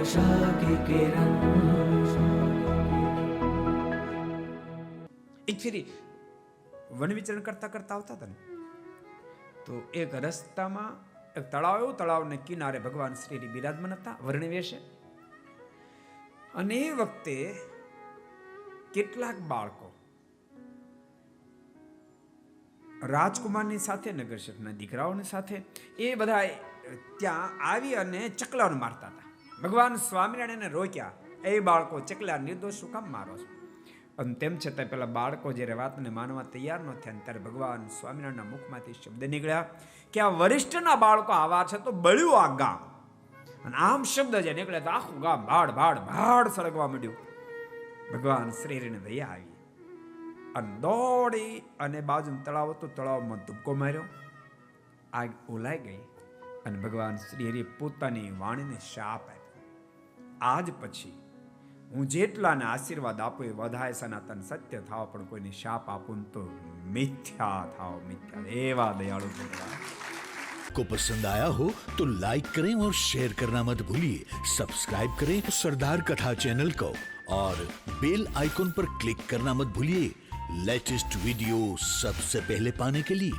आशा की किरण। એક ફેરી વન વિચરણ કરતા કરતા આવતા હતા ને, તો એક રસ્તામાં એક તળાવ, એવું તળાવને કિનારે ભગવાન શ્રી બિરાજમાન હતા વર્ણવેશે. અને એ વખતે કેટલાક બાળકો રાજકુમારની સાથે, નગર શેઠના દીકરાઓની સાથે, એ બધા ત્યાં આવી અને ચકલાઓને મારતા હતા. ભગવાન સ્વામિનારાયણને રોક્યા, એ બાળકો ચકલા નિર્દોષ શું કામ મારો છો? અને તેમ છતાં પેલા બાળકો જ્યારે વાતને માનવા તૈયાર ન થયા, ત્યારે ભગવાન સ્વામિનારાયણના મુખમાંથી શબ્દ નીકળ્યા કે આ વરિષ્ઠના બાળકો આવા છે તો બળ્યું આ ગામ. અને આમ શબ્દ જે નીકળે તો આખું ગામ ભાડ ભાડ ભાડ સળગવા માંડ્યું. ભગવાન શ્રીને દયા આવી અને દોડી અને બાજુ તળાવ હતું, તળાવમાં ધુબકો માર્યો, આગ ઓલાઈ ગઈ અને ભગવાન શ્રી હરિએ પોતાની વાણીને શાપ આપ્યો. આજ પછી હું જેટલાને આશીર્વાદ આપું એ વધાય સનાતન સત્ય થાવ, પણ કોઈને શાપ આપું તો મિથ્યા થાવ, મિથ્યા. એવા દયાળુ ભગવાન. को पसंद आया हो तो लाइक करें और शेयर करना मत भूलिए. सब्सक्राइब करें सरदार कथा चैनल को और बेल आइकॉन पर क्लिक करना मत भूलिए लेटेस्ट वीडियो सबसे पहले पाने के लिए.